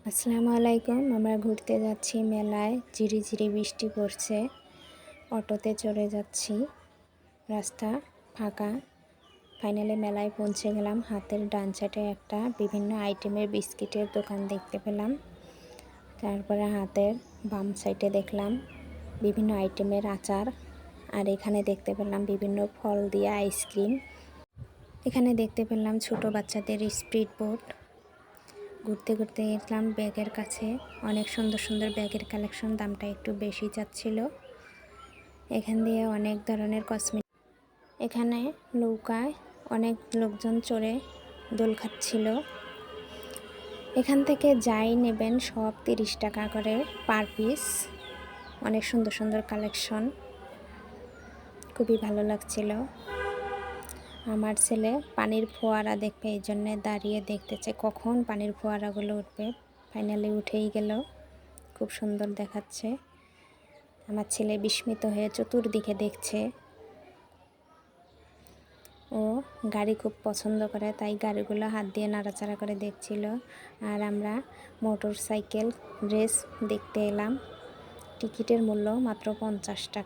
আসসালামু আলাইকুম। আমরা ঘুরতে যাচ্ছি মেলায়। ঝিরিঝিরি বৃষ্টি পড়ছে। অটোতে চড়ে যাচ্ছি। রাস্তা ফাঁকা। ফাইনালি মেলায় পৌঁছে গেলাম। হাতের ডান সাইডে একটা বিভিন্ন আইটেমের বিস্কিটের দোকান দেখতে পেলাম। তারপরে হাতের বাম সাইডে দেখলাম বিভিন্ন আইটেমের আচার। আর এখানে দেখতে পেলাম বিভিন্ন ফল দিয়ে আইসক্রিম। এখানে দেখতে পেলাম ছোট বাচ্চাদের স্পিড বোট। ঘুরতে ঘুরতে গেলাম ব্যাগের কাছে। অনেক সুন্দর সুন্দর ব্যাগের কালেকশন, দামটা একটু বেশি যাচ্ছিল। এখান দিয়ে অনেক ধরনের কসমেটিক। এখানে নৌকায় অনেক লোকজন চড়ে দোল খাচ্ছিল। এখান থেকে যাই নেবেন সব 30 টাকা করে পার পিস। অনেক সুন্দর সুন্দর কালেকশন, খুবই ভালো লাগছিল। আমার ছেলে পানির ফোয়ারা দেখবে, এই জন্যে দাঁড়িয়ে দেখতেছে কখন পানির ফোয়ারাগুলো উঠবে। ফাইনালি উঠেই গেল। খুব সুন্দর দেখাচ্ছে। আমার ছেলে বিস্মিত হয়ে চতুর্দিকে দেখছে। ও গাড়ি খুব পছন্দ করে, তাই গাড়িগুলো হাত দিয়ে নাড়াচাড়া করে দেখছিল। আর আমরা মোটর সাইকেল রেস দেখতে এলাম। টিকিটের মূল্য মাত্র 50 টাকা।